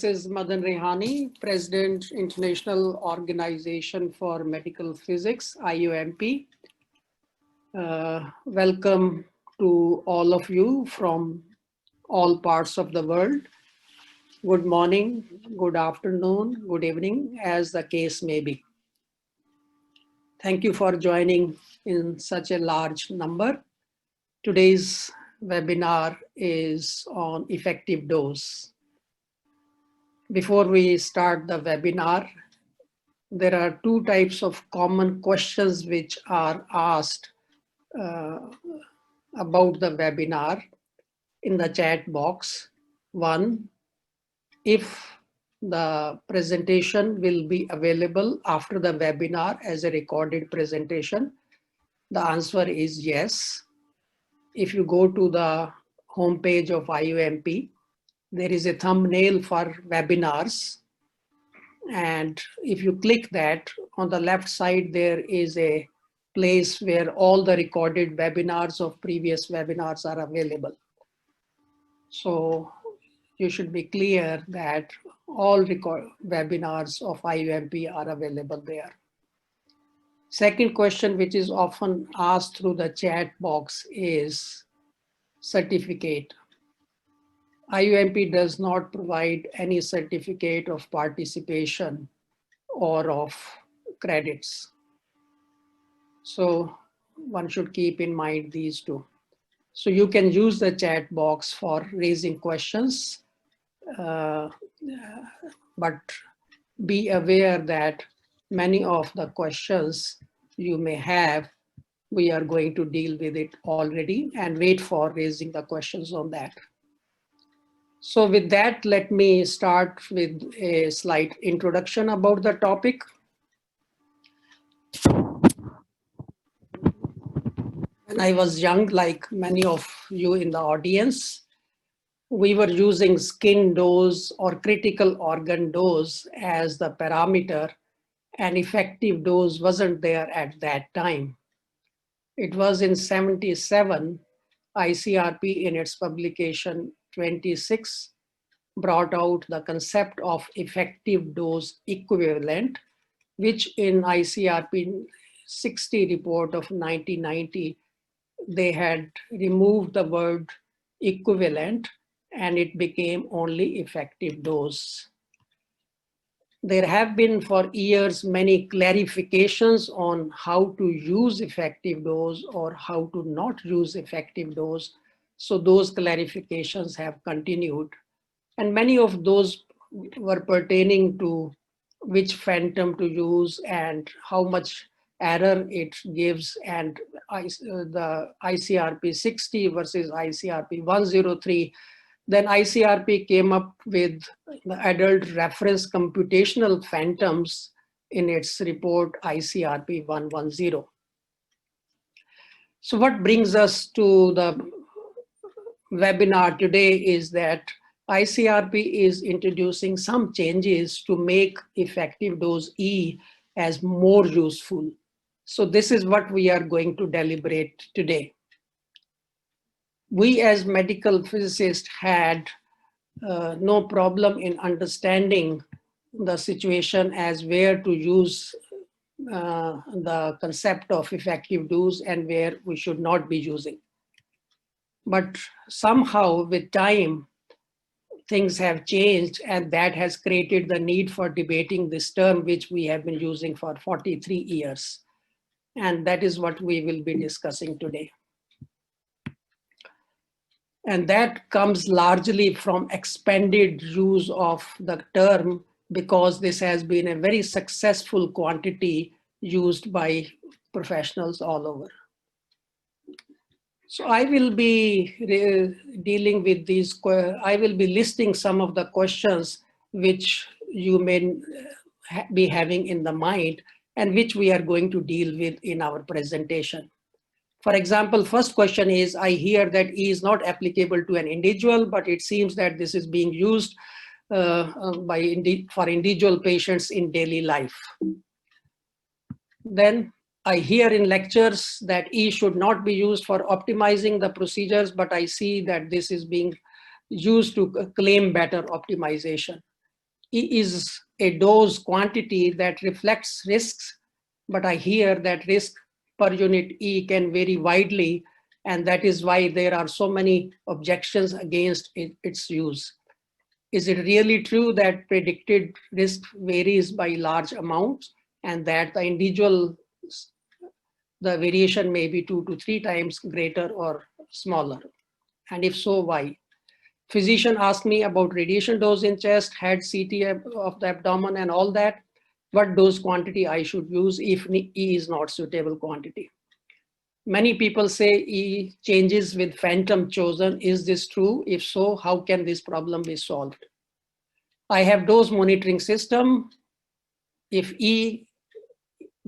is Madan Rehani, President, International Organization for Medical Physics, IOMP. Welcome to all of you from all parts of the world. Good morning, good afternoon, good evening, as the case may be. Thank you for joining in such a large number. Today's webinar is on effective dose. Before we start the webinar, there are two types of common questions which are asked about the webinar in the chat box. One, if the presentation will be available after the webinar as a recorded presentation, the answer is yes. If you go to the homepage of IOMP, there is a thumbnail for webinars. And if you click that, on the left side, there is a place where all the recorded webinars of previous webinars are available. So you should be clear that all webinars of IOMP are available there. Second question, which is often asked through the chat box, is certificate. IOMP does not provide any certificate of participation or of credits. So one should keep in mind these two. So you can use the chat box for raising questions, but be aware that many of the questions you may have, we are going to deal with it already, and wait for raising the questions on that. So with that, let me start with a slight introduction about the topic. When I was young, like many of you in the audience, we were using skin dose or critical organ dose as the parameter, and effective dose wasn't there at that time. It was in '77, ICRP in its publication 26 brought out the concept of effective dose equivalent, which in ICRP 60 report of 1990, they had removed the word equivalent and it became only effective dose. There have been for years many clarifications on how to use effective dose or how to not use effective dose. So those clarifications have continued. And many of those were pertaining to which phantom to use and how much error it gives, and the ICRP 60 versus ICRP 103. Then ICRP came up with the adult reference computational phantoms in its report ICRP 110. So what brings us to the webinar today is that ICRP is introducing some changes to make effective dose E as more useful. So this is what we are going to deliberate today. We as medical physicists had no problem in understanding the situation as where to use the concept of effective dose and where we should not be using. But somehow with time, things have changed, and that has created the need for debating this term, which we have been using for 43 years. And that is what we will be discussing today. And that comes largely from expanded use of the term, because this has been a very successful quantity used by professionals all over. So I will be dealing with these, I will be listing some of the questions which you may be having in the mind and which we are going to deal with in our presentation. For example, first question is, I hear that E is not applicable to an individual, but it seems that this is being used for individual patients in daily life. Then I hear in lectures that E should not be used for optimizing the procedures, but I see that this is being used to claim better optimization. E is a dose quantity that reflects risks, but I hear that risk per unit E can vary widely, and that is why there are so many objections against its use. Is it really true that predicted risk varies by large amounts and that the individual, the variation may be 2 to 3 times greater or smaller? And if so, why? Physician asked me about radiation dose in chest, head, CT of the abdomen and all that. What dose quantity I should use if E is not suitable quantity? Many people say E changes with phantom chosen. Is this true? If so, how can this problem be solved? I have dose monitoring system. If E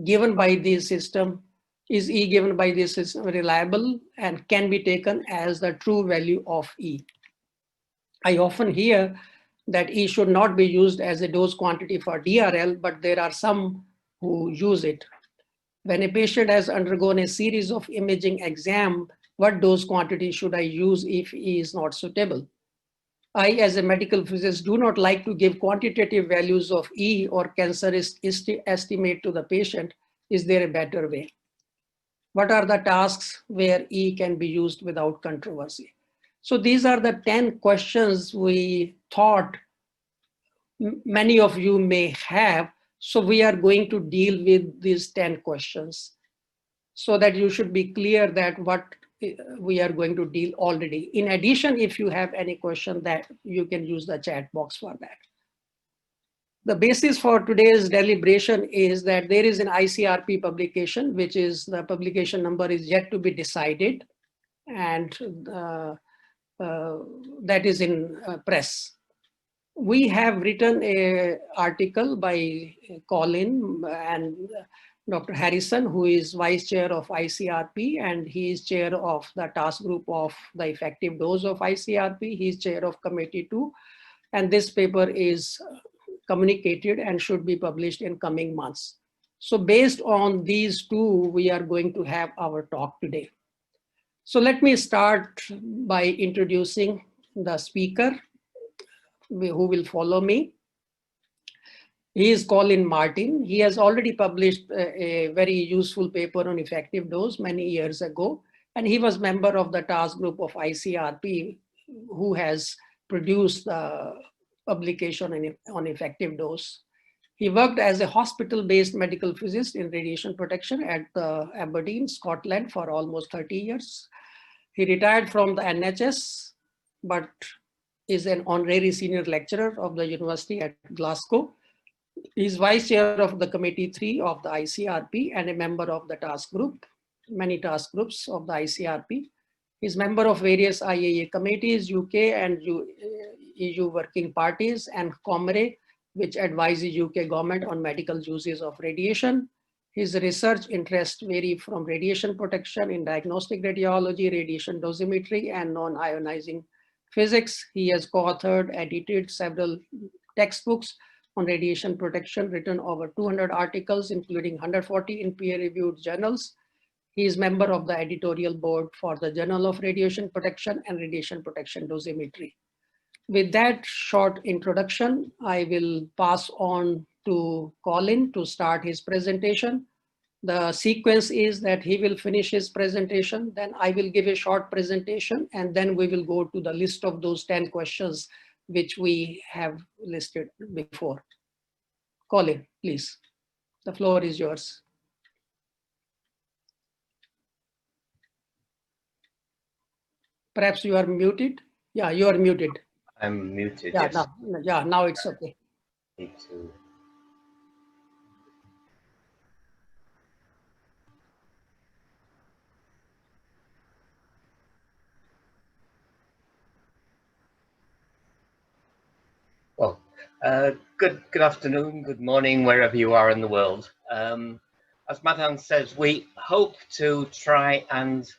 given by this system, is E given by this system reliable and can be taken as the true value of E? I often hear that E should not be used as a dose quantity for DRL, but there are some who use it. When a patient has undergone a series of imaging exams, what dose quantity should I use if E is not suitable? I, as a medical physicist, do not like to give quantitative values of E or cancer estimate to the patient. Is there a better way? What are the tasks where E can be used without controversy? So these are the 10 questions we thought many of you may have. So we are going to deal with these 10 questions so that you should be clear that what we are going to deal already. In addition, if you have any question, that you can use the chat box for that. The basis for today's deliberation is that there is an ICRP publication, which is the publication number is yet to be decided, and that is in press. We have written an article by Colin and Dr. Harrison, who is Vice Chair of ICRP, and he is Chair of the task group of the effective dose of ICRP. He is Chair of Committee 2, and this paper is communicated and should be published in coming months. So based on these two, we are going to have our talk today. So let me start by introducing the speaker who will follow me. He is Colin Martin. He has already published a very useful paper on effective dose many years ago, and he was member of the task group of ICRP who has produced the publication on effective dose. He worked as a hospital-based medical physicist in radiation protection at Aberdeen, Scotland for almost 30 years. He retired from the NHS, but is an honorary senior lecturer of the University at Glasgow. He is Vice Chair of the Committee 3 of the ICRP and a member of the task group, many task groups of the ICRP. He is member of various IAEA committees, UK and EU working parties, and COMARE, which advises UK government on medical uses of radiation. His research interests vary from radiation protection in diagnostic radiology, radiation dosimetry, and non-ionising physics. He has co-authored, edited several textbooks on radiation protection, written over 200 articles, including 140 in peer-reviewed journals. He is member of the editorial board for the Journal of Radiation Protection and Radiation Protection Dosimetry. With that short introduction, I will pass on to Colin to start his presentation. The sequence is that he will finish his presentation, then I will give a short presentation, and then we will go to the list of those 10 questions which we have listed before. Colin, please, the floor is yours. Perhaps you are muted. Yeah, you are muted. I'm muted. Yeah, yes. now it's okay. Me too. Well, good afternoon, good morning, wherever you are in the world. As Madan says, we hope to try and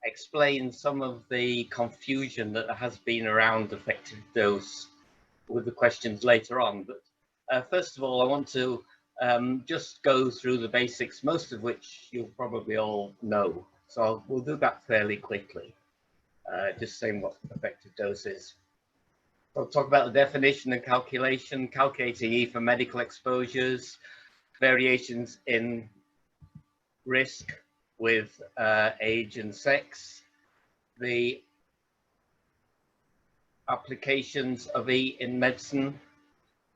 explain some of the confusion that has been around effective dose with the questions later on. But first of all, I want to just go through the basics, most of which you'll probably all know. So we'll do that fairly quickly, just saying what effective dose is. We'll talk about the definition and calculation, calculating E for medical exposures, variations in risk with age and sex, the applications of E in medicine,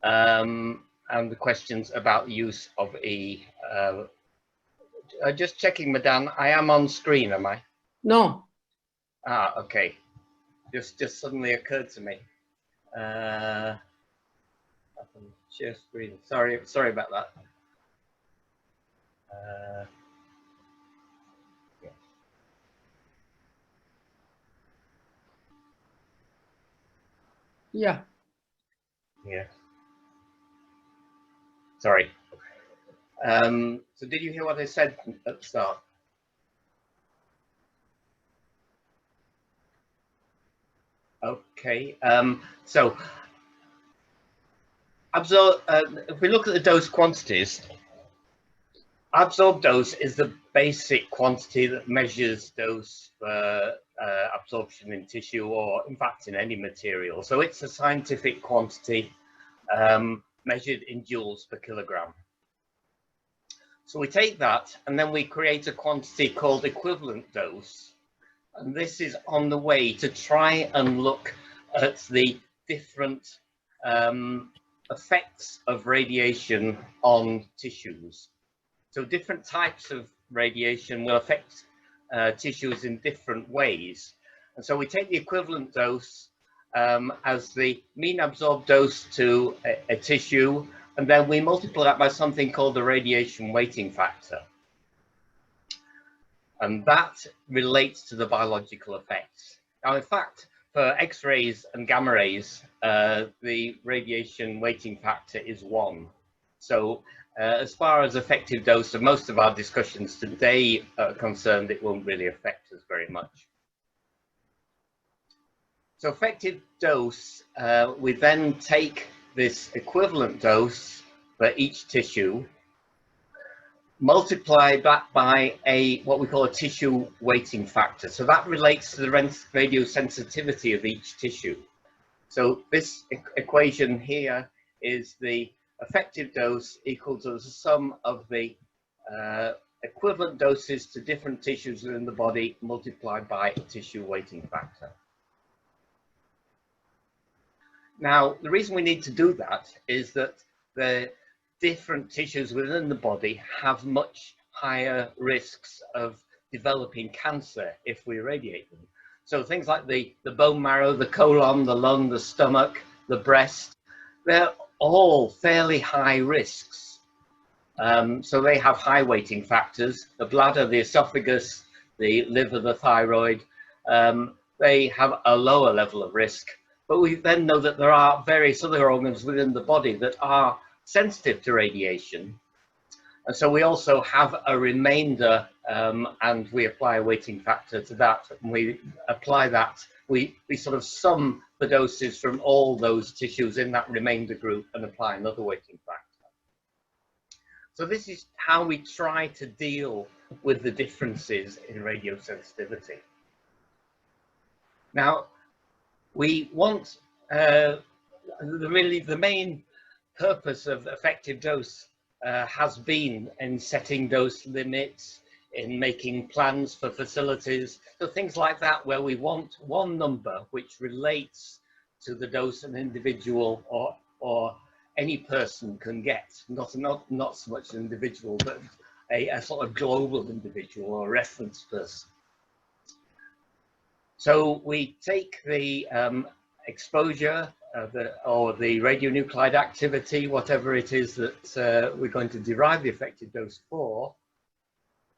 and the questions about the use of E. Just checking, Madan, I am on screen, am I? No. Ah, okay. Just suddenly occurred to me. Share screen. Sorry about that. Yeah. Yeah. Sorry. So did you hear what I said at the start? Okay. So if we look at the dose quantities, absorbed dose is the basic quantity that measures dose for absorption in tissue, or in fact in any material. So it's a scientific quantity measured in joules per kilogram. So we take that and then we create a quantity called equivalent dose. And this is on the way to try and look at the different effects of radiation on tissues. So different types of radiation will affect tissues in different ways. And so we take the equivalent dose as the mean absorbed dose to a tissue, and then we multiply that by something called the radiation weighting factor. And that relates to the biological effects. Now, in fact, for X-rays and gamma rays, the radiation weighting factor is 1. So as far as effective dose of most of our discussions today are concerned, it won't really affect us very much. So effective dose, we then take this equivalent dose for each tissue, multiply that by what we call a tissue weighting factor. So that relates to the radiosensitivity of each tissue. So this equation here is the effective dose equal to the sum of the equivalent doses to different tissues within the body multiplied by a tissue weighting factor. Now, the reason we need to do that is that the different tissues within the body have much higher risks of developing cancer if we irradiate them. So things like the bone marrow, the colon, the lung, the stomach, the breast, they're all fairly high risks. So they have high weighting factors. The bladder, the esophagus, the liver, the thyroid, they have a lower level of risk. But we then know that there are various other organs within the body that are sensitive to radiation. And so we also have a remainder, and we apply a weighting factor to that. And we apply that, we sort of sum the doses from all those tissues in that remainder group and apply another weighting factor. So this is how we try to deal with the differences in radiosensitivity. Now, we want, really the main purpose of effective dose has been in setting dose limits, in making plans for facilities, so things like that, where we want one number which relates to the dose an individual or any person can get, not so much an individual, but a sort of global individual or reference person. So we take the exposure or the radionuclide activity, whatever it is that we're going to derive the effective dose for,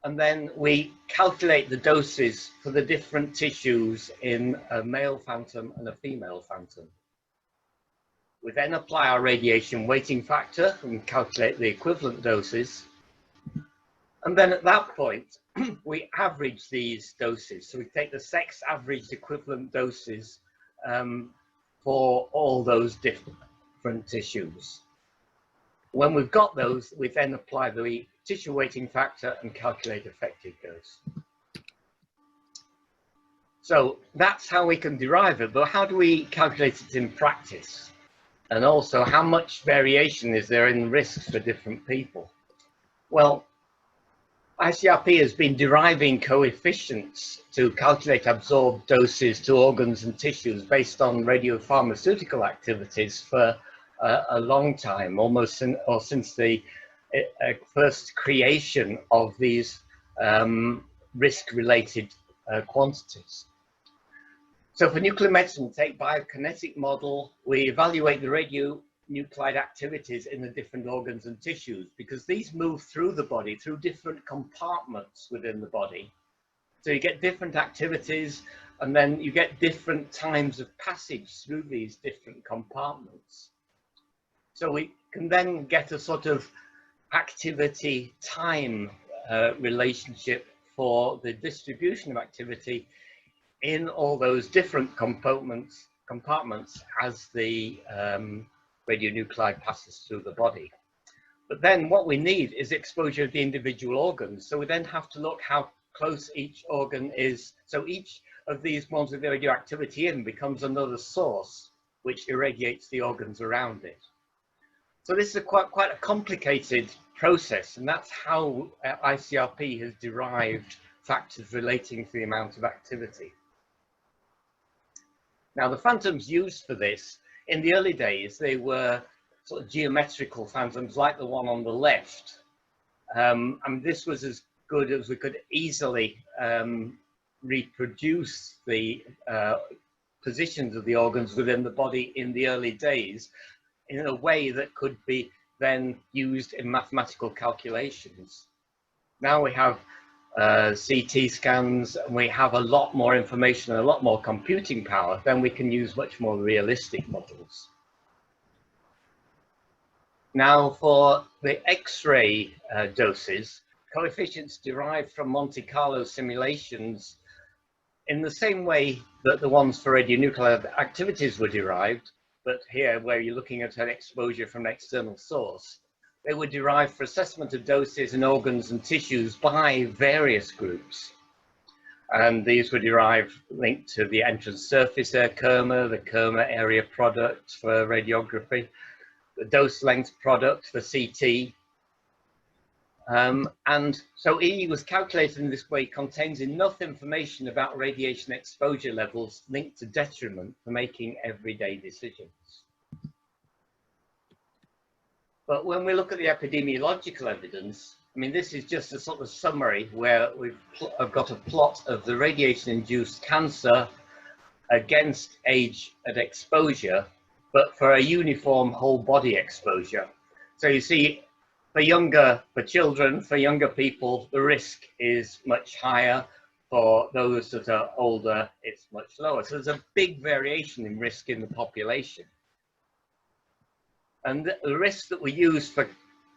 and then we calculate the doses for the different tissues in a male phantom and a female phantom. We then apply our radiation weighting factor and calculate the equivalent doses. And then at that point, we average these doses. So we take the sex averaged equivalent doses for all those different tissues. When we've got those, we then apply the tissue weighting factor and calculate effective dose. So that's how we can derive it, but how do we calculate it in practice? And also, how much variation is there in risks for different people? Well, ICRP has been deriving coefficients to calculate absorbed doses to organs and tissues based on radiopharmaceutical activities for a long time, almost since the first creation of these risk-related quantities. So for nuclear medicine, take biokinetic model, we evaluate the radionuclide activities in the different organs and tissues, because these move through the body, through different compartments within the body. So you get different activities, and then you get different times of passage through these different compartments. So we can then get a sort of activity time relationship for the distribution of activity in all those different compartments as the radionuclide passes through the body. But then what we need is exposure of the individual organs. So we then have to look how close each organ is. So each of these ones with the radioactivity in becomes another source which irradiates the organs around it. So this is quite a complicated process, and that's how ICRP has derived factors relating to the amount of activity. Now, the phantoms used for this, in the early days, they were sort of geometrical phantoms like the one on the left. And this was as good as we could easily reproduce the positions of the organs within the body in the early days in a way that could be then used in mathematical calculations. Now we have CT scans, and we have a lot more information and a lot more computing power, then we can use much more realistic models. Now for the X-ray doses, coefficients derived from Monte Carlo simulations in the same way that the ones for radionuclide activities were derived, but here where you're looking at an exposure from an external source, they were derived for assessment of doses in organs and tissues by various groups. And these were derived linked to the entrance surface air COMARE, the COMARE area product for radiography, the dose length product for CT. And so E was calculated in this way, contains enough information about radiation exposure levels linked to detriment for making everyday decisions. But when we look at the epidemiological evidence, I mean, this is just a sort of summary where I've got a plot of the radiation-induced cancer against age and exposure, but for a uniform whole body exposure. So you see, for children, for younger people, the risk is much higher. For those that are older, it's much lower. So there's a big variation in risk in the population. And the risks that we use for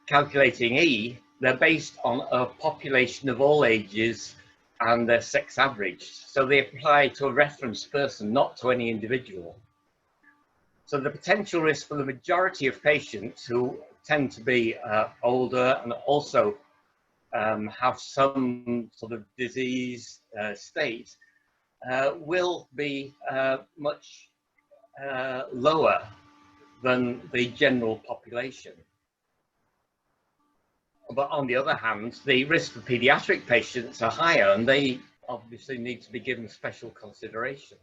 calculating E, they're based on a population of all ages and their sex average. So they apply to a reference person, not to any individual. So the potential risk for the majority of patients who tend to be older and also have some sort of disease state will be much lower than the general population. But on the other hand, the risk for pediatric patients are higher, and they obviously need to be given special consideration.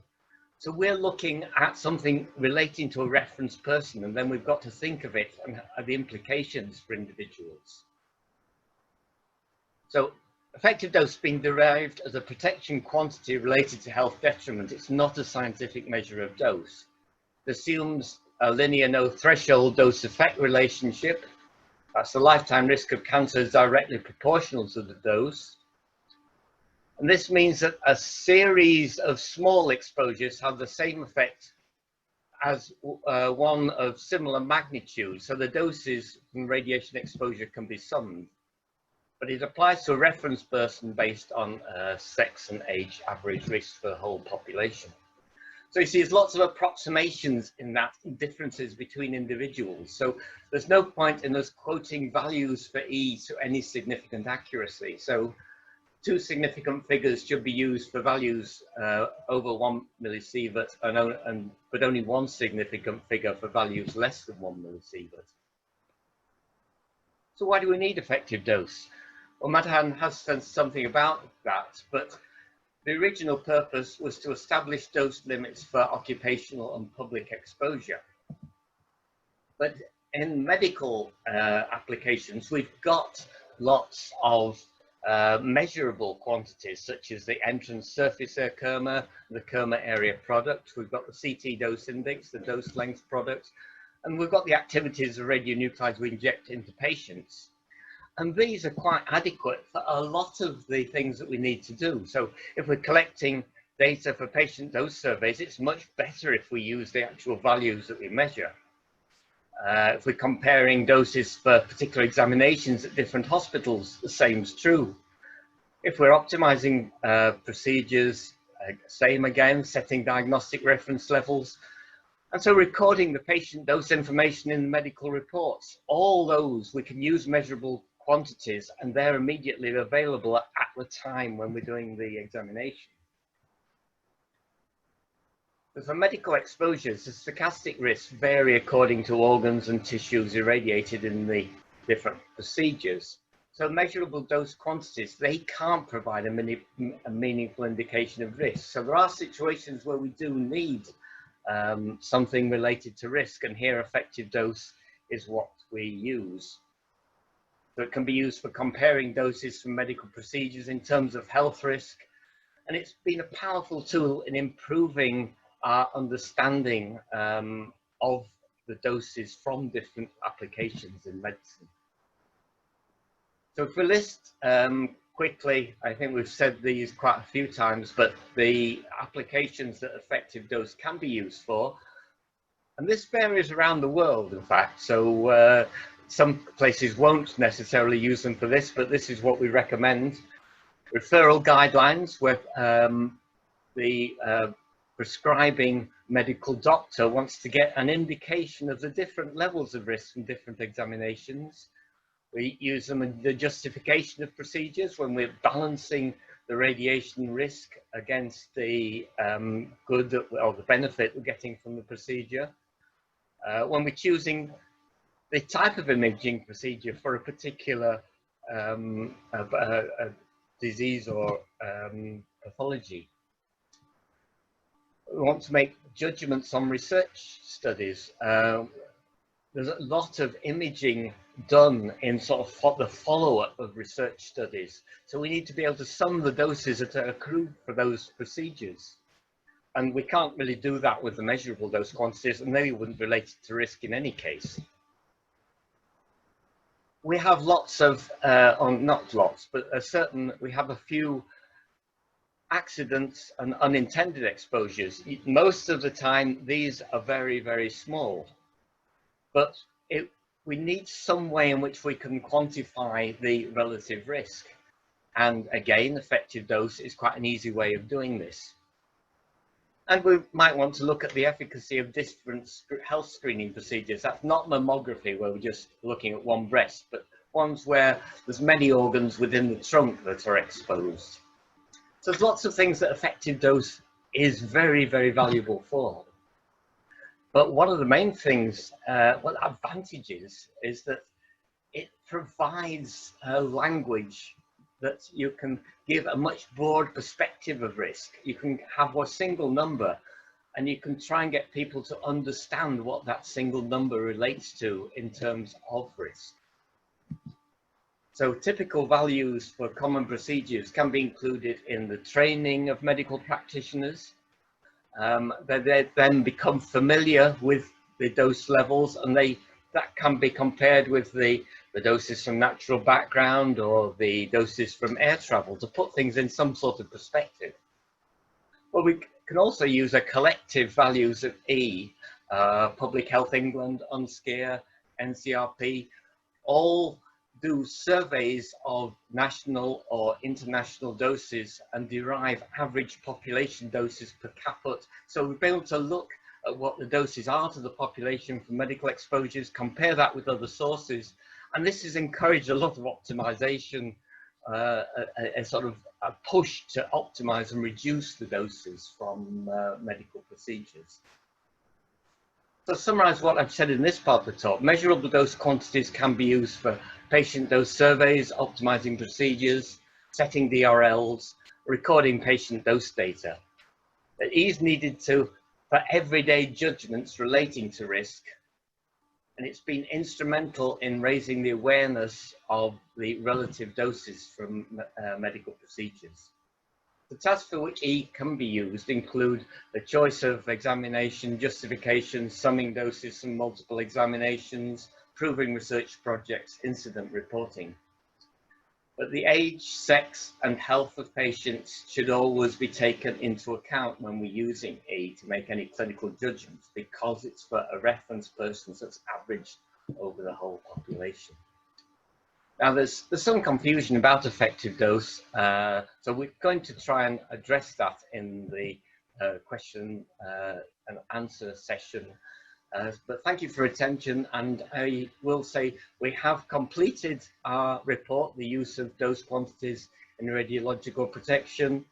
So we're looking at something relating to a reference person, and then we've got to think of it and the implications for individuals. So effective dose has been derived as a protection quantity related to health detriment. It's not a scientific measure of dose. It assumes a linear no threshold dose effect relationship. That's the lifetime risk of cancer is directly proportional to the dose. And this means that a series of small exposures have the same effect as one of similar magnitude. So the doses from radiation exposure can be summed. But it applies to a reference person based on sex and age average risk for the whole population. So you see, there's lots of approximations in that, differences between individuals. So there's no point in us quoting values for E to any significant accuracy. So 2 significant figures should be used for values over 1 millisievert, but only 1 significant figure for values less than 1 millisievert. So why do we need effective dose? Well, Madan has said something about that, but the original purpose was to establish dose limits for occupational and public exposure. But in medical applications, we've got lots of measurable quantities, such as the entrance surface area COMARE, the COMARE area product. We've got the CT dose index, the dose length product, and we've got the activities of radionuclides we inject into patients. And these are quite adequate for a lot of the things that we need to do. So if we're collecting data for patient dose surveys, it's much better if we use the actual values that we measure. If we're comparing doses for particular examinations at different hospitals, the same's true. If we're optimizing procedures, same again, setting diagnostic reference levels. And so recording the patient dose information in the medical reports, all those we can use measurable quantities, and they're immediately available at the time when we're doing the examination. So for medical exposures, the stochastic risks vary according to organs and tissues irradiated in the different procedures. So measurable dose quantities, they can't provide a meaningful indication of risk. So there are situations where we do need something related to risk, and here effective dose is what we use. So it can be used for comparing doses from medical procedures in terms of health risk, and it's been a powerful tool in improving our understanding of the doses from different applications in medicine. So if we list quickly, I think we've said these quite a few times, but the applications that effective dose can be used for, and this varies around the world, in fact. So some places won't necessarily use them for this, but this is what we recommend. Referral guidelines, where the prescribing medical doctor wants to get an indication of the different levels of risk from different examinations. We use them in the justification of procedures when we're balancing the radiation risk against the good or the benefit we're getting from the procedure. When we're choosing the type of imaging procedure for a particular disease or pathology. We want to make judgments on research studies. There's a lot of imaging done in sort of the follow-up of research studies. So we need to be able to sum the doses that are accrued for those procedures. And we can't really do that with the measurable dose quantities, and they wouldn't relate to risk in any case. We have lots of, not lots, but we have a few accidents and unintended exposures. Most of the time, these are very, very small. But we need some way in which we can quantify the relative risk. And again, effective dose is quite an easy way of doing this. And we might want to look at the efficacy of different health screening procedures. That's not mammography, where we're just looking at one breast, but ones where there's many organs within the trunk that are exposed. So there's lots of things that effective dose is very, very valuable for. But one of the main things, advantages, is that it provides a language that you can give a much broad perspective of risk. You can have a single number, and you can try and get people to understand what that single number relates to in terms of risk. So typical values for common procedures can be included in the training of medical practitioners. They then become familiar with the dose levels, and that can be compared with the doses from natural background or the doses from air travel to put things in some sort of perspective. Well, we can also use a collective values of E, Public Health England, UNSCEAR, NCRP, all do surveys of national or international doses and derive average population doses per caput. So we'll be able to look at what the doses are to the population for medical exposures, compare that with other sources. And this has encouraged a lot of optimization a sort of a push to optimize and reduce the doses from medical procedures. So to summarize what I've said in this part of the talk, measurable dose quantities can be used for patient dose surveys, optimizing procedures, setting DRLs, recording patient dose data. It is needed for everyday judgments relating to risk, and it's been instrumental in raising the awareness of the relative doses from medical procedures. The tasks for which E can be used include the choice of examination, justification, summing doses from multiple examinations, proving research projects, incident reporting. But the age, sex, and health of patients should always be taken into account when we're using E to make any clinical judgments, because it's for a reference person that's averaged over the whole population. Now, there's some confusion about effective dose, so we're going to try and address that in the question and answer session. But thank you for attention, and I will say we have completed our report, the use of dose quantities in radiological protection.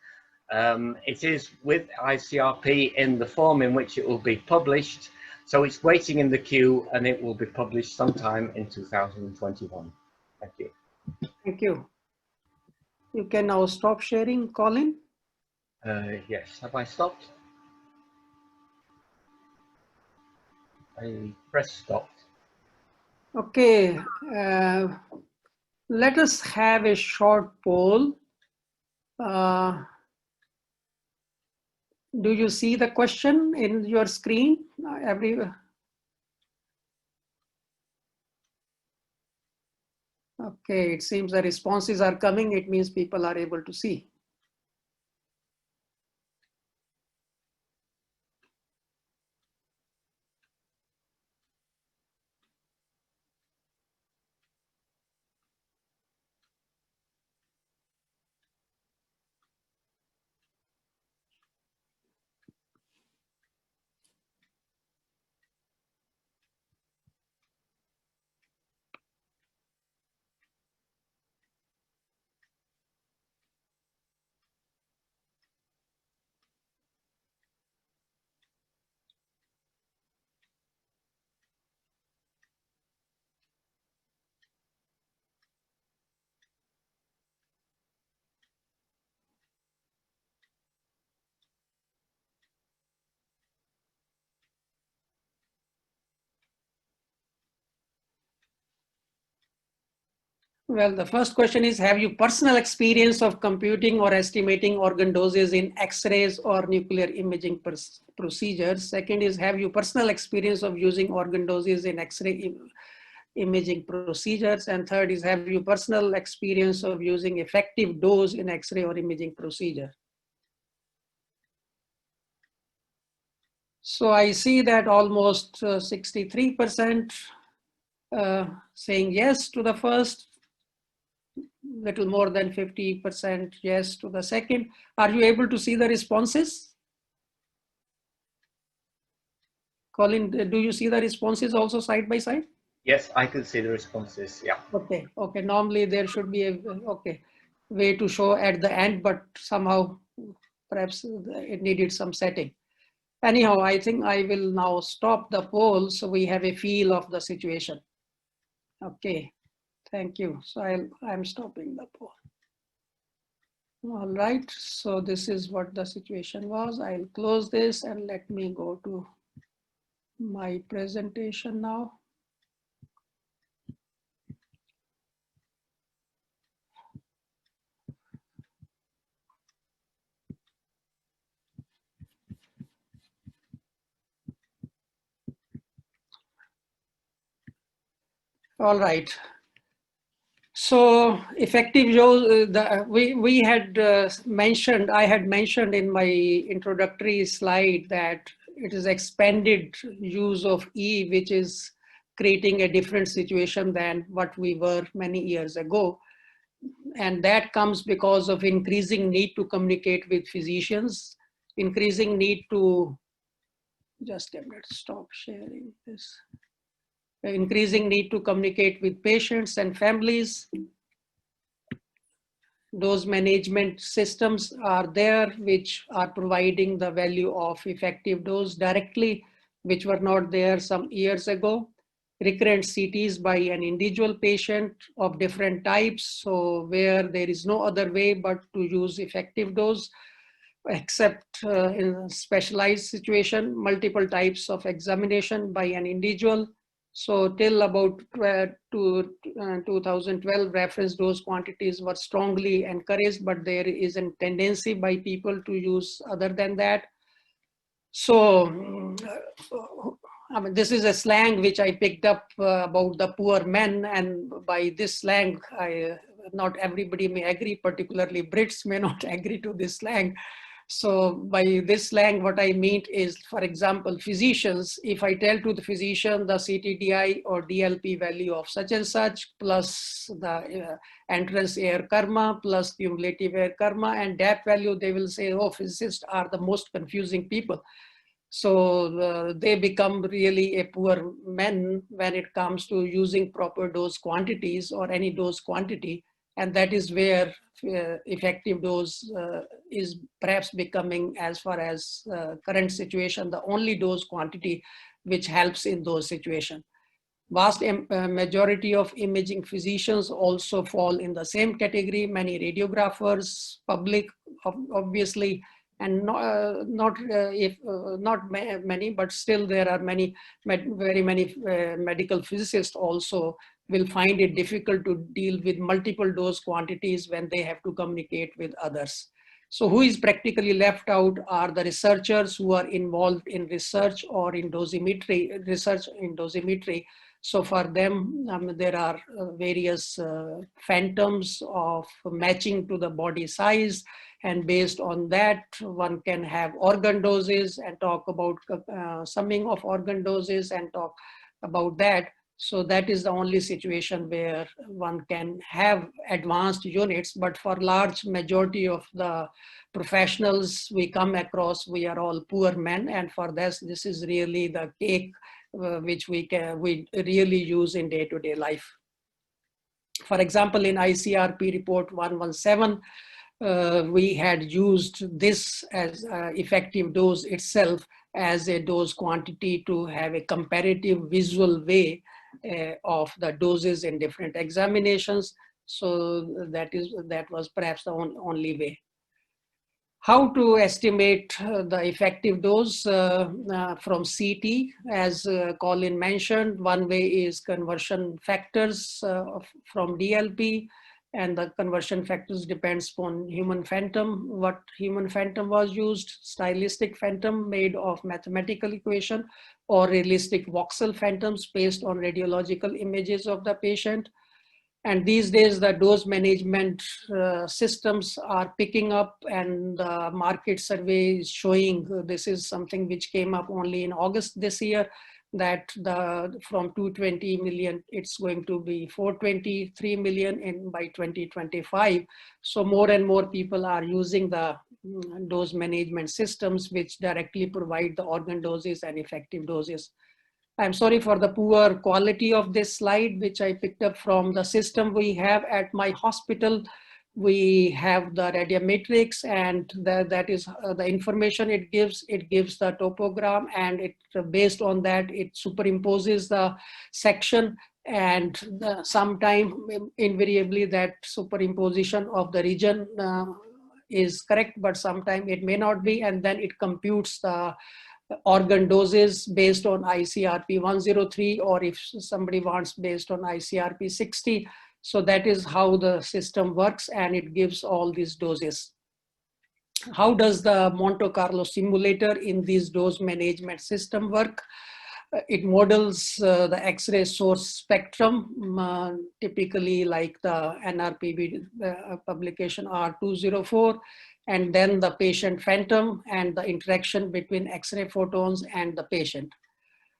It is with ICRP in the form in which it will be published, so it's waiting in the queue and it will be published sometime in 2021. Thank you. Thank you. You can now stop sharing, Colin. Yes, have I stopped? I press stop. Okay, let us have a short poll. Do you see the question in your screen? Okay, it seems the responses are coming. It means people are able to see. Well, the first question is, have you personal experience of computing or estimating organ doses in X-rays or nuclear imaging procedures? Second is, have you personal experience of using organ doses in X-ray imaging procedures? And third is, have you personal experience of using effective dose in X-ray or imaging procedure? So I see that almost 63% saying yes to the first, little more than 50% yes to the second. Are you able to see the responses? Colin, do you see the responses also side by side? Yes, I can see the responses, yeah. Okay, okay. Normally there should be a way to show at the end, but somehow perhaps it needed some setting. Anyhow, I think I will now stop the poll so we have a feel of the situation. Okay, thank you. So I'm stopping the poll. All right, so this is what the situation was. I'll close this and let me go to my presentation now. All right. So effective dose, we had mentioned, I had mentioned in my introductory slide that it is expanded use of E, which is creating a different situation than what we were many years ago. And that comes because of increasing need to communicate with physicians, increasing need to, just a minute, stop sharing this. Increasing need to communicate with patients and families. Dose management systems are there, which are providing the value of effective dose directly, which were not there some years ago. Recurrent CTs by an individual patient of different types, so where there is no other way but to use effective dose, except in specialized situation, multiple types of examination by an individual. So till about 2012, reference dose quantities were strongly encouraged, but there is a tendency by people to use other than that. So, I mean, this is a slang which I picked up about the poor men, and by this slang, not everybody may agree, particularly Brits may not agree to this slang. So by this slang, what I mean is, for example, physicians, if I tell to the physician the CTDI or DLP value of such and such, plus the entrance air karma, plus cumulative air karma, and that value, they will say, oh, physicists are the most confusing people. So they become really a poor men when it comes to using proper dose quantities or any dose quantity. And that is where effective dose is perhaps becoming, as far as current situation, the only dose quantity which helps in those situations. Vast majority of imaging physicians also fall in the same category. Many radiographers, public, obviously, and not many, but still there are many, very many medical physicists also will find it difficult to deal with multiple dose quantities when they have to communicate with others. So who is practically left out are the researchers who are involved in research or in dosimetry, research in dosimetry. So for them, there are various phantoms of matching to the body size. And based on that, one can have organ doses and talk about summing of organ doses and talk about that. So that is the only situation where one can have advanced units, but for large majority of the professionals we come across, we are all poor men, and for this is really the cake which we really use in day-to-day life. For example, in ICRP report 117, we had used this as effective dose itself as a dose quantity to have a comparative visual way of the doses in different examinations. So that was perhaps the only way. How to estimate the effective dose from CT? As Colin mentioned, one way is conversion factors from DLP, and the conversion factors depends upon human phantom. What human phantom was used? Stylistic phantom made of mathematical equation, or realistic voxel phantoms based on radiological images of the patient. And these days, the dose management systems are picking up, and the market survey is showing, this is something which came up only in August this year, that from 220 million, it's going to be 423 million by 2025. So more and more people are using the dose management systems, which directly provide the organ doses and effective doses. I'm sorry for the poor quality of this slide, which I picked up from the system we have at my hospital. We have the radiometrics, and that is the information it gives. It gives the topogram, and based on that, it superimposes the section, and sometime invariably that superimposition of the region is correct, but sometime it may not be, and then it computes the organ doses based on ICRP 103, or if somebody wants based on ICRP 60. So that is how the system works, and it gives all these doses. How does the Monte Carlo simulator in this dose management system work? It models the X-ray source spectrum, typically like the NRPB publication R204, and then the patient phantom and the interaction between X-ray photons and the patient.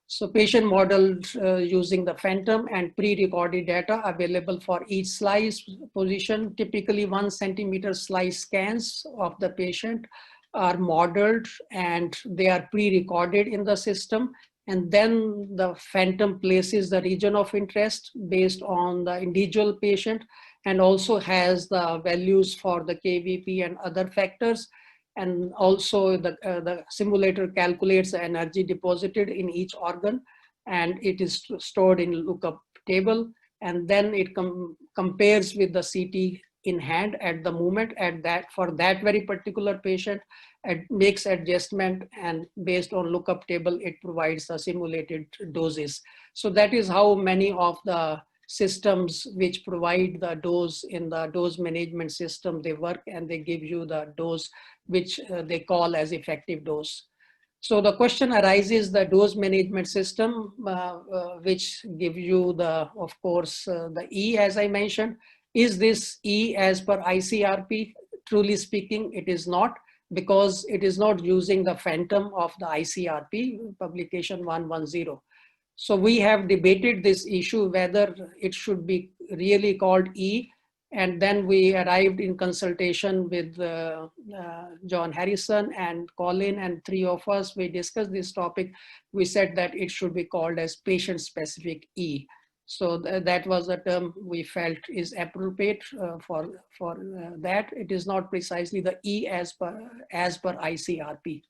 So patient modeled using the phantom and pre-recorded data available for each slice position. Typically 1 centimeter slice scans of the patient are modeled, and they are pre-recorded in the system. And then the phantom places the region of interest based on the individual patient, and also has the values for the KVP and other factors. And also the simulator calculates the energy deposited in each organ, and it is stored in lookup table. And then it compares with the CT in hand at the moment for that very particular patient, and makes adjustment, and based on lookup table, it provides the simulated doses. So that is how many of the systems which provide the dose in the dose management system, they work, and they give you the dose which they call as effective dose. So the question arises, the dose management system, which give you the, of course, the E, as I mentioned. Is this E as per ICRP? Truly speaking, it is not, because it is not using the phantom of the ICRP publication 110. So we have debated this issue, whether it should be really called E. And then we arrived in consultation with John Harrison and Colin, and three of us, we discussed this topic. We said that it should be called as patient-specific E. So that was the term we felt is appropriate for that. It is not precisely the E as per ICRP.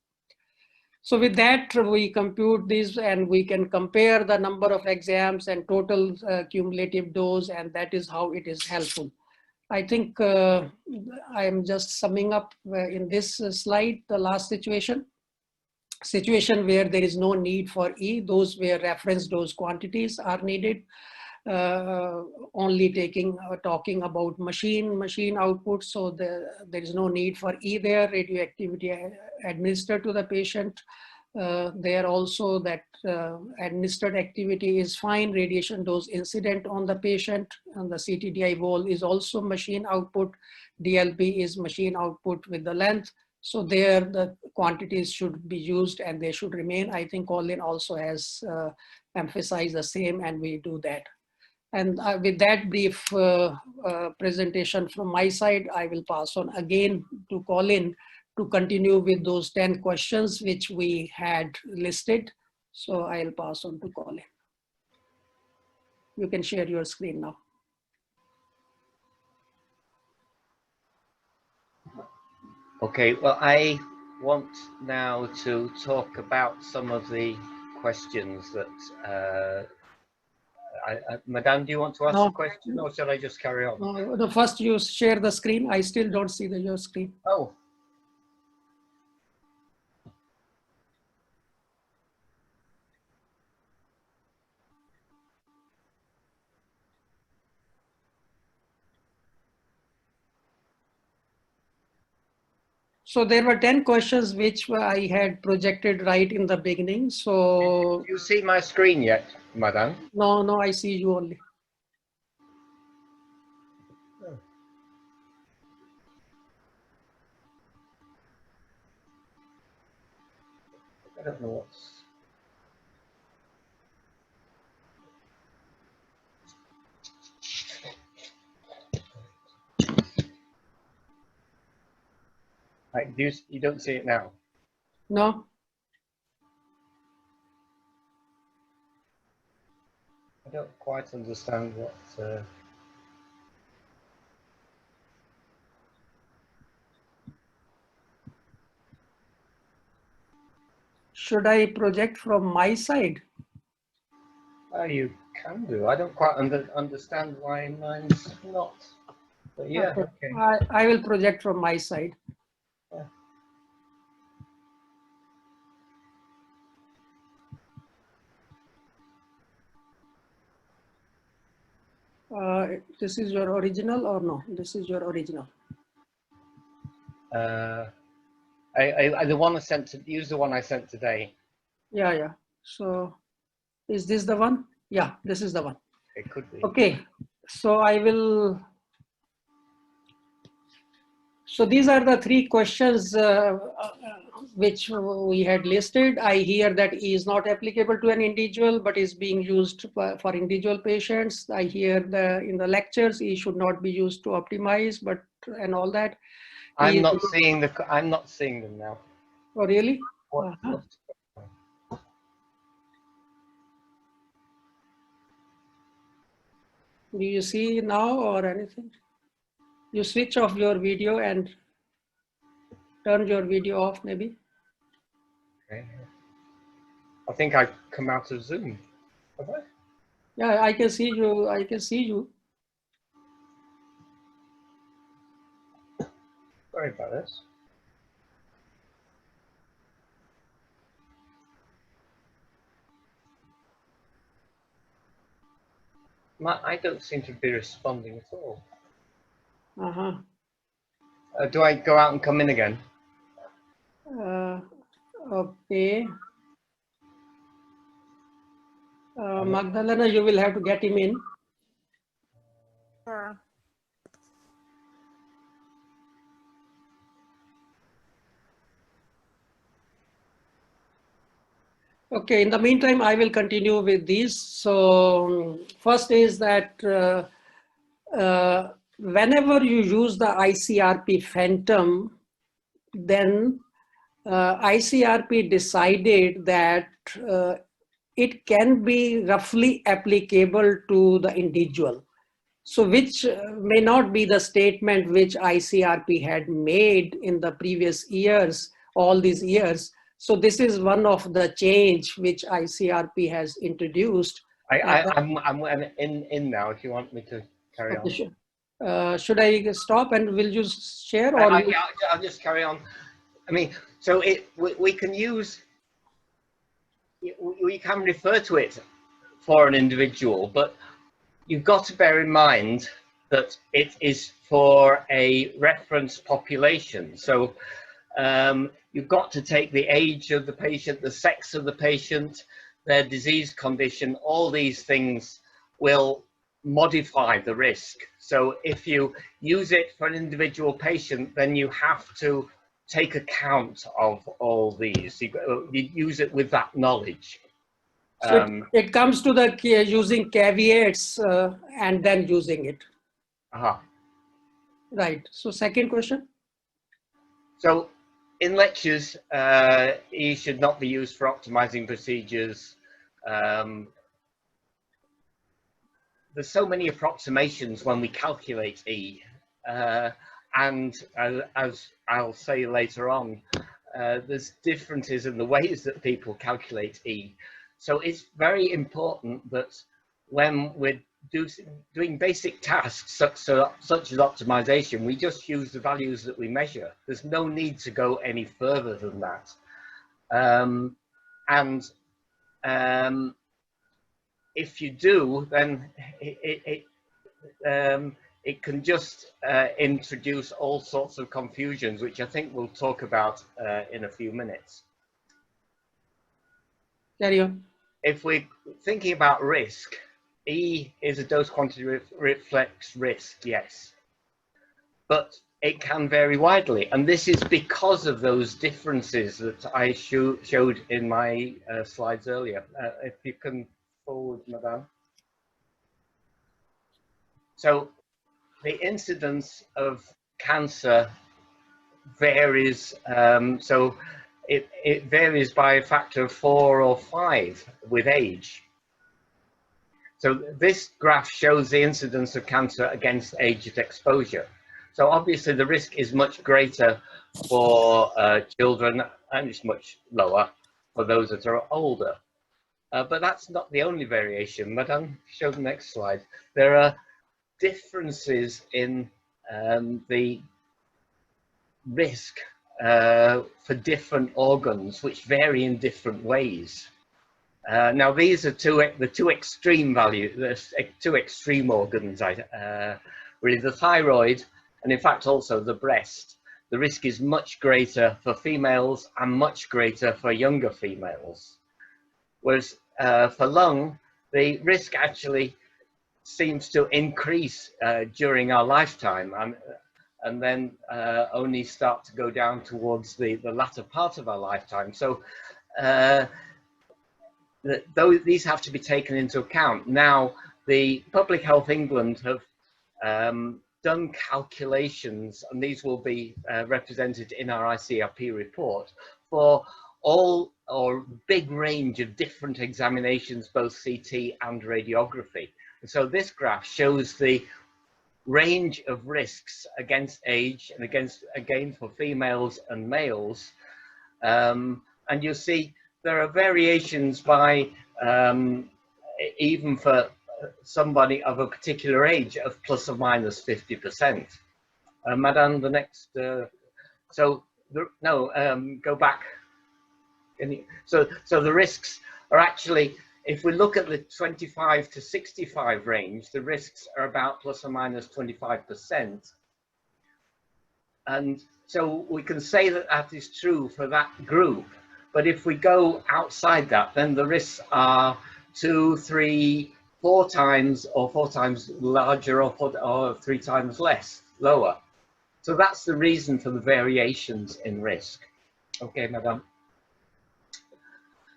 So with that, we compute this, and we can compare the number of exams and total cumulative dose, and that is how it is helpful. I think I am just summing up in this slide the last situation where there is no need for E, those where reference dose quantities are needed, only talking about machine output. So there is no need for E there. Radioactivity administered to the patient. There also that administered activity is fine. Radiation dose incident on the patient, and the CTDI wall is also machine output. DLP is machine output with the length. So there the quantities should be used, and they should remain. I think Colin also has emphasized the same, and we do that. And with that brief presentation from my side, I will pass on again to Colin to continue with those 10 questions which we had listed. So I'll pass on to Colin. You can share your screen now. Okay, well, I want now to talk about some of the questions that Madan, do you want to ask a question, or shall I just carry on? No, first you share the screen. I still don't see your screen. Oh. So there were 10 questions which I had projected right in the beginning. So do you see my screen yet, Madan? No, I see you only. Oh. I don't know what's... Right, you don't see it now? No. I don't quite understand what... Should I project from my side? You can do. I don't quite understand why mine's not. But yeah, okay. I will project from my side. This is your original or no? This is your original. The one I sent to use the one I sent today. Yeah. So is this the one? Yeah, this is the one. It could be. Okay. So I will. So these are the three questions which we had listed. I hear that E is not applicable to an individual, but is being used for individual patients. I hear in the lectures, E should not be used to optimize, but and all that. I'm not seeing them now. Oh, really? What? Do you see now or anything? You switch off your video and turn your video off maybe. Okay. I think I come out of Zoom. Have I? Yeah, I can see you. I can see you. Sorry about this. I don't seem to be responding at all. Uh-huh. Do I go out and come in again? Okay. Magdalena, you will have to get him in. Sure. Okay, in the meantime, I will continue with these. So first is that whenever you use the ICRP phantom, then ICRP decided that it can be roughly applicable to the individual. So which may not be the statement which ICRP had made in the previous years, all these years. So this is one of the change which ICRP has introduced. I'm in now if you want me to carry on. Should I stop and will you share or? Yeah, I'll just carry on. I mean, so we can use, we can refer to it for an individual, but you've got to bear in mind that it is for a reference population. So you've got to take the age of the patient, the sex of the patient, their disease condition, all these things will modify the risk. So if you use it for an individual patient, then you have to take account of all these. You use it with that knowledge. So it comes to the using caveats and then using it. Right. So second question. So in lectures, E should not be used for optimizing procedures. There's so many approximations when we calculate E. And as I'll say later on, there's differences in the ways that people calculate E. So it's very important that when we're doing basic tasks such as optimization, we just use the values that we measure. There's no need to go any further than that. If you do, then it can just introduce all sorts of confusions, which I think we'll talk about in a few minutes. Carry on. If we're thinking about risk, E is a dose quantity reflects risk, yes. But it can vary widely. And this is because of those differences that I showed in my slides earlier. If you can forward, Madan. So the incidence of cancer varies. So it varies by a factor of 4 or 5 with age. So this graph shows the incidence of cancer against age exposure. So obviously the risk is much greater for children and it's much lower for those that are older. But that's not the only variation. Madan, show the next slide. There are differences in the risk for different organs, which vary in different ways. Now these are the two extreme values, the two extreme organs, really the thyroid and in fact also the breast. The risk is much greater for females and much greater for younger females. Whereas for lung, the risk actually seems to increase during our lifetime and then only start to go down towards the latter part of our lifetime. So these have to be taken into account. Now, the Public Health England have done calculations, and these will be represented in our ICRP report, for all or big range of different examinations, both CT and radiography. So this graph shows the range of risks against age and again for females and males. And you'll see there are variations by even for somebody of a particular age of plus or minus 50%. Madan, the next, go back. So the risks are actually, if we look at the 25 to 65 range, the risks are about plus or minus 25%. And so we can say that that is true for that group. But if we go outside that, then the risks are 2, 3, 4 times or 4 times larger or 3 times lower. So that's the reason for the variations in risk. Okay, Madam.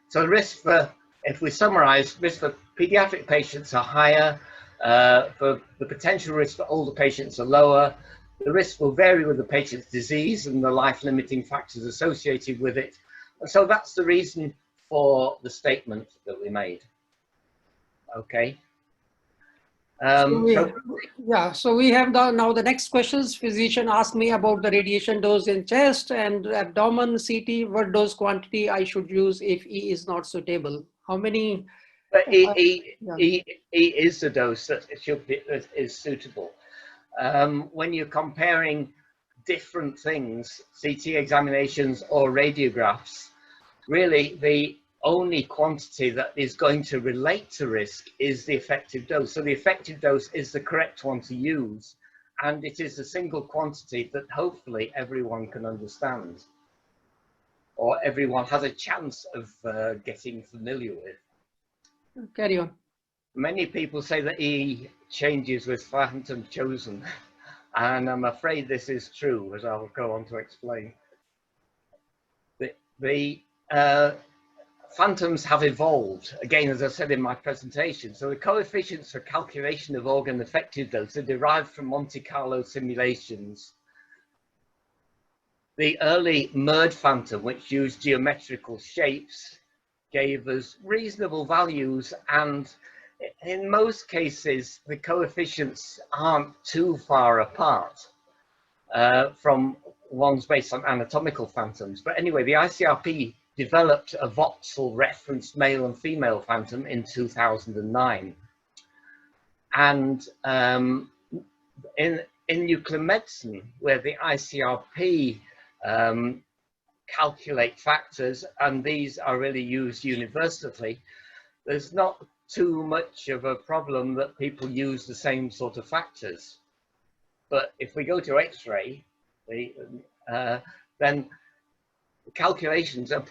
So the risk for, if we summarize, risk for pediatric patients are higher, for the potential risk for older patients are lower. The risk will vary with the patient's disease and the life-limiting factors associated with it. And so that's the reason for the statement that we made. Okay. So we have now the next questions. Physician asked me about the radiation dose in chest and abdomen CT. What dose quantity I should use if E is not suitable? How many? But E is the dose that is suitable. When you're comparing different things, CT examinations or radiographs, really the only quantity that is going to relate to risk is the effective dose. So the effective dose is the correct one to use, and it is a single quantity that hopefully everyone can understand, or everyone has a chance of getting familiar with. Carry on. Many people say that E changes with phantom chosen, and I'm afraid this is true, as I'll go on to explain. The phantoms have evolved, again, as I said in my presentation. So the coefficients for calculation of organ effective dose are derived from Monte Carlo simulations. The early MERD phantom, which used geometrical shapes, gave us reasonable values, and in most cases, the coefficients aren't too far apart from ones based on anatomical phantoms. But anyway, the ICRP developed a voxel referenced male and female phantom in 2009. And in nuclear medicine, where the ICRP calculate factors, and these are really used universally, there's not too much of a problem that people use the same sort of factors. But if we go to X-ray, then calculations are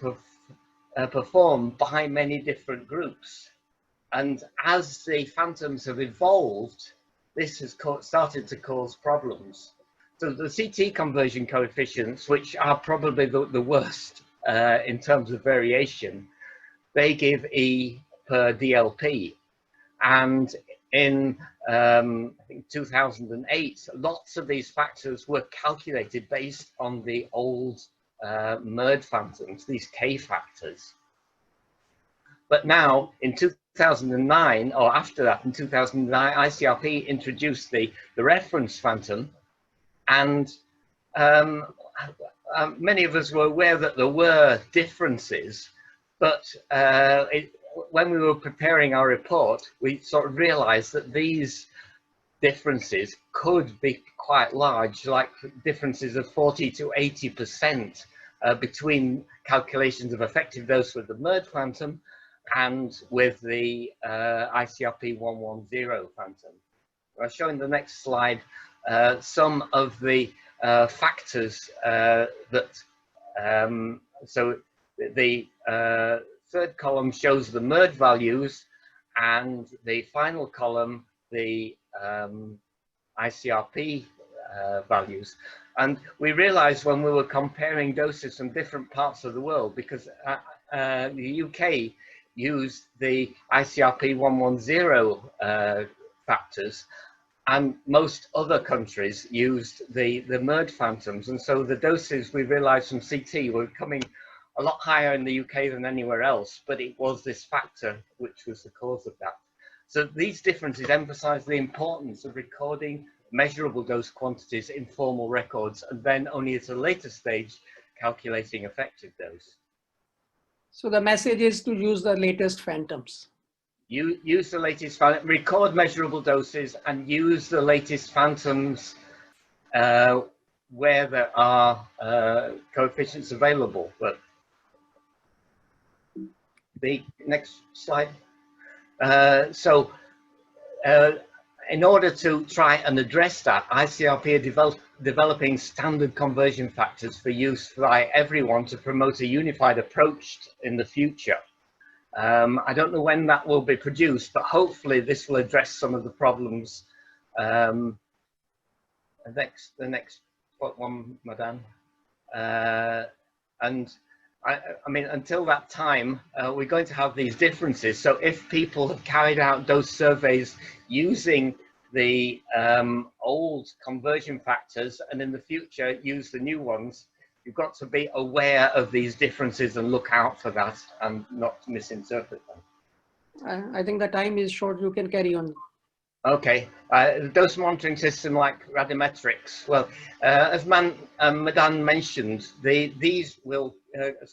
performed by many different groups. And as the phantoms have evolved, this has started to cause problems. So the CT conversion coefficients, which are probably the worst in terms of variation, they give E per DLP. And in I think 2008, lots of these factors were calculated based on the old MERD phantoms, these K factors. But now in 2009, or after that, in 2009, ICRP introduced the reference phantom, and many of us were aware that there were differences, but when we were preparing our report, we sort of realized that these differences could be quite large, like differences of 40 to 80% between calculations of effective dose with the MERD phantom and with the ICRP 110 phantom. I'll show in the next slide some of the factors that, so the third column shows the MERD values, and the final column the ICRP values. And we realized when we were comparing doses from different parts of the world, because the UK used the ICRP 110 factors, and most other countries used the MERD phantoms. And so the doses, we realized from CT, were coming a lot higher in the UK than anywhere else, but it was this factor which was the cause of that. So these differences emphasize the importance of recording measurable dose quantities in formal records, and then only at a later stage calculating effective dose. So the message is to use the latest phantoms. Use the latest, record measurable doses and use the latest phantoms where there are coefficients available. But the next slide. In order to try and address that, ICRP are developing standard conversion factors for use by everyone to promote a unified approach in the future. I don't know when that will be produced, but hopefully this will address some of the problems. The next one, Madan. I mean, until that time, we're going to have these differences. So if people have carried out dose surveys using the old conversion factors and in the future use the new ones, you've got to be aware of these differences and look out for that and not misinterpret them. I think the time is short. You can carry on. Okay, the dose monitoring system like radiometrics. Well, as Madan mentioned, these will,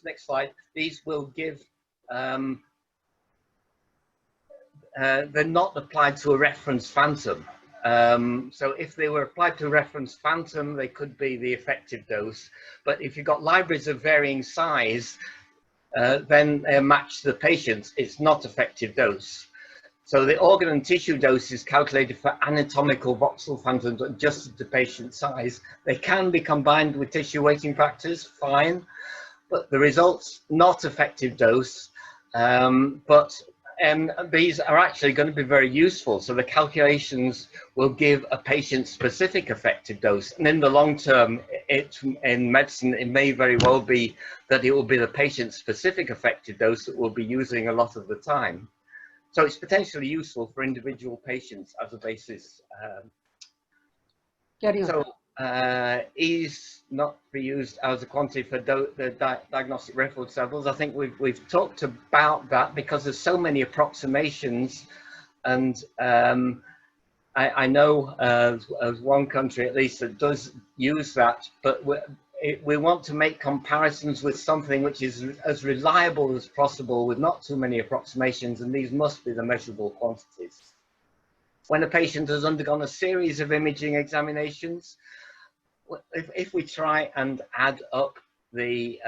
next slide, these will give, they're not applied to a reference phantom. So if they were applied to a reference phantom, they could be the effective dose. But if you've got libraries of varying size, then they match the patients, it's not effective dose. So the organ and tissue dose is calculated for anatomical voxel phantoms adjusted to patient size. They can be combined with tissue weighting factors, fine, but the results not effective dose. These are actually going to be very useful. So the calculations will give a patient-specific effective dose. And in the long term, in medicine, it may very well be that it will be the patient-specific effective dose that we'll be using a lot of the time. So it's potentially useful for individual patients as a basis. Is not be used as a quantity for the diagnostic record samples. I think we've talked about that because there's so many approximations, and I know of one country at least that does use that, but we want to make comparisons with something which is as reliable as possible with not too many approximations, and these must be the measurable quantities. When a patient has undergone a series of imaging examinations, if we try and add up the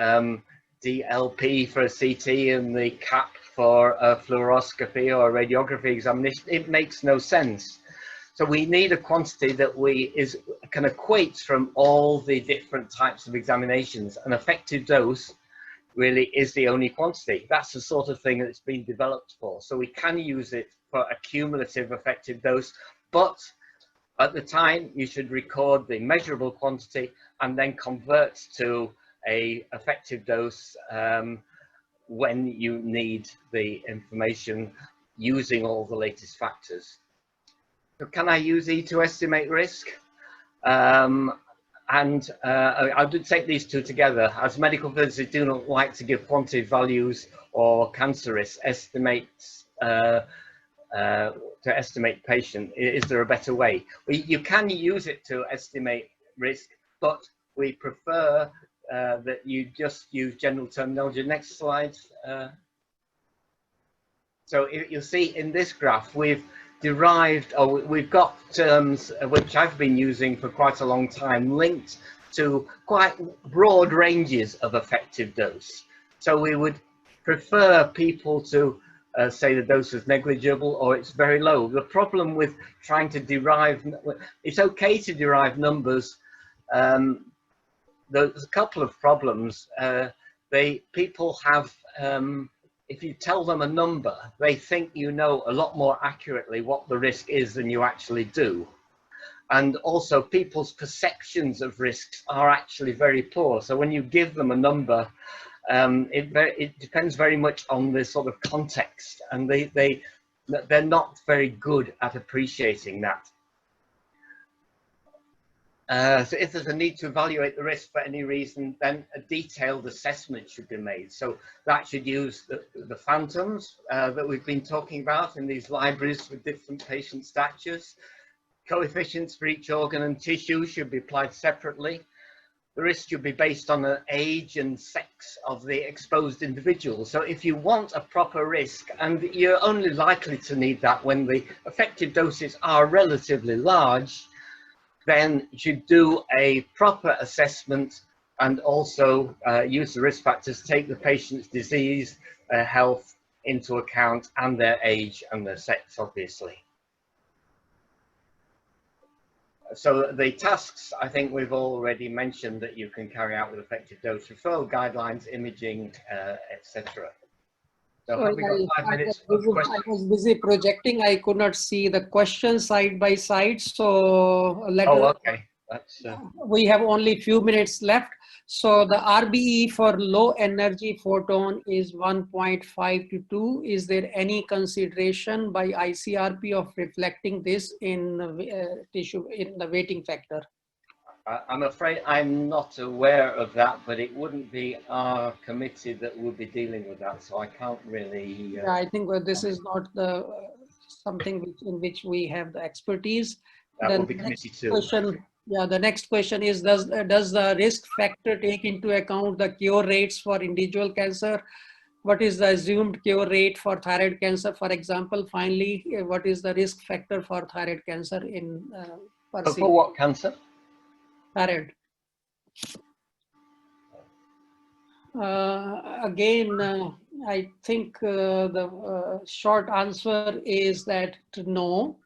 DLP for a CT and the CAP for a fluoroscopy or a radiography examination, it makes no sense. So we need a quantity that can equate from all the different types of examinations. An effective dose really is the only quantity. That's the sort of thing that's been developed for. So we can use it for a cumulative effective dose, but at the time you should record the measurable quantity and then convert to a effective dose when you need the information using all the latest factors. So can I use E to estimate risk? I would take these two together. As medical physicists do not like to give quantitative values or cancer risk estimates to estimate patient. Is there a better way? You can use it to estimate risk, but we prefer that you just use general terminology. Next slide. So you'll see in this graph we've got terms which I've been using for quite a long time linked to quite broad ranges of effective dose. So we would prefer people to say the dose is negligible or it's very low. The problem with trying to derive, it's okay to derive numbers. There's a couple of problems. People have, if you tell them a number, they think you know a lot more accurately what the risk is than you actually do. And also people's perceptions of risks are actually very poor. So when you give them a number, it depends very much on the sort of context, and they're not very good at appreciating that. So if there's a need to evaluate the risk for any reason, then a detailed assessment should be made. So that should use the phantoms that we've been talking about in these libraries with different patient statures. Coefficients for each organ and tissue should be applied separately. The risk should be based on the age and sex of the exposed individual. So if you want a proper risk, and you're only likely to need that when the effective doses are relatively large, then you should do a proper assessment and also use the risk factors, take the patient's disease, their health into account, and their age and their sex, obviously. So the tasks, I think we've already mentioned that you can carry out with effective dose, referral guidelines, imaging, etc. So have we got 5 minutes of questions? I was busy projecting. I could not see the questions side by side. So okay. That's, we have only few minutes left. So the RBE for low energy photon is 1.5 to 2. Is there any consideration by ICRP of reflecting this in tissue in the weighting factor? I'm afraid I'm not aware of that, but it wouldn't be our committee that would be dealing with that, so I can't really. Yeah, I think this is not the something in which we have the expertise. That would be committee 2. Yeah, the next question is, does the risk factor take into account the cure rates for individual cancer? What is the assumed cure rate for thyroid cancer, for example? Finally, what is the risk factor for thyroid cancer in for what cancer? Thyroid. Again, I think the short answer is that no.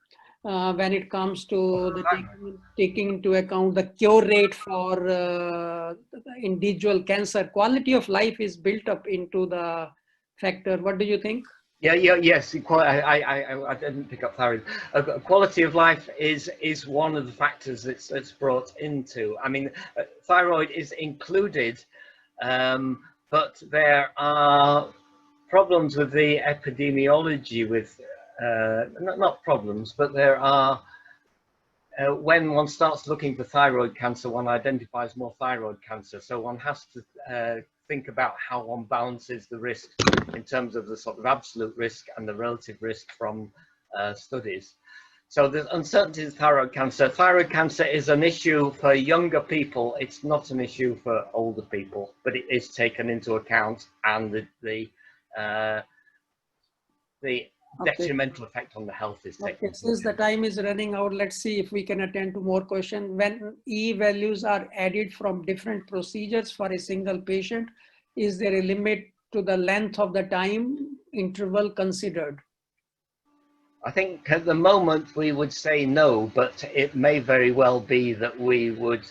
When it comes to the taking into account the cure rate for the individual cancer, quality of life is built up into the factor. What do you think? Yes. I didn't pick up thyroid. Quality of life is one of the factors that's brought into. I mean, thyroid is included, but there are problems with the epidemiology with. Not problems, but there are, when one starts looking for thyroid cancer, one identifies more thyroid cancer. So one has to think about how one balances the risk in terms of the sort of absolute risk and the relative risk from studies. So there's uncertainty in thyroid cancer. Thyroid cancer is an issue for younger people. It's not an issue for older people, but it is taken into account, and the detrimental effect on the health is taken. Okay, since the time is running out, let's see if we can attend to more questions. When E values are added from different procedures for a single patient, is there a limit to the length of the time interval considered? I think at the moment we would say no, but it may very well be that we would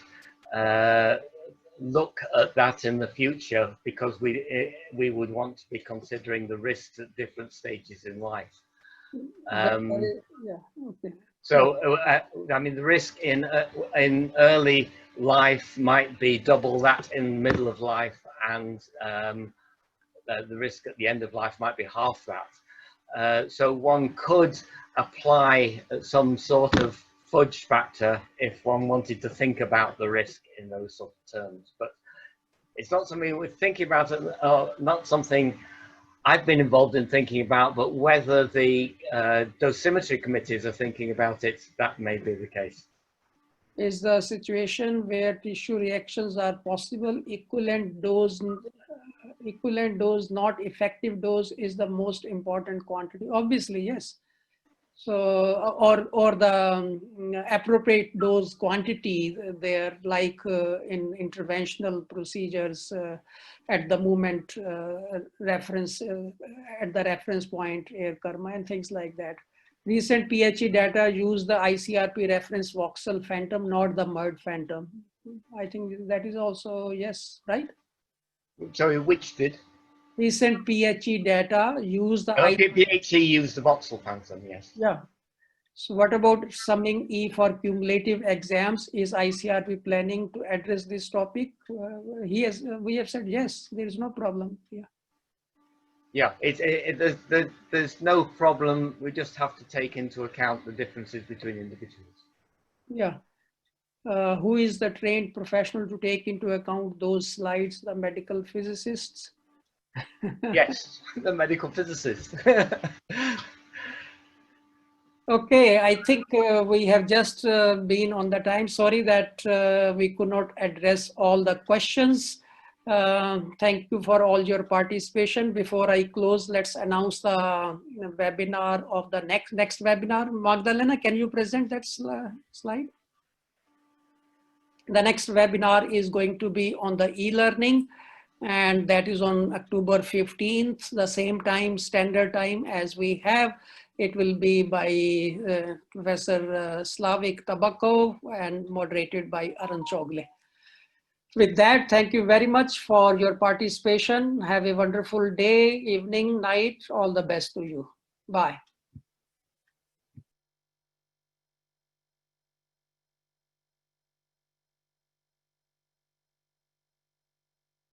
look at that in the future, because we would want to be considering the risks at different stages in life. So I mean, the risk in early life might be double that in the middle of life, and the risk at the end of life might be half that. So one could apply some sort of fudge factor if one wanted to think about the risk in those sort of terms, but it's not something we're thinking about, not something I've been involved in thinking about, but whether the dosimetry committees are thinking about it, that may be the case. Is the situation where tissue reactions are possible, equivalent dose, not effective dose is the most important quantity? Obviously, yes. So, or the appropriate dose quantity there, like in interventional procedures at the moment reference, at the reference point, air karma and things like that. Recent PHE data use the ICRP reference voxel phantom, not the MERD phantom. I think that is also yes, right? Sorry, which did? Recent PHE data use the PHE used the voxel phantom, yes. Yeah. So what about summing E for cumulative exams? Is ICRP planning to address this topic? We have said yes, there is no problem. Yeah, there's no problem. We just have to take into account the differences between individuals. Yeah. Who is the trained professional to take into account those slides? The medical physicists? Yes, the medical physicist. Okay, I think we have just been on the time. Sorry that we could not address all the questions. Thank you for all your participation. Before I close, let's announce the webinar of the next webinar. Magdalena, can you present that slide? The next webinar is going to be on the e-learning, and that is on October 15th, the same time, standard time as we have. It will be by Professor Slavik Tabakov and moderated by Arun Chogle. With that, thank you very much for your participation. Have a wonderful day, evening, night. All the best to you. Bye.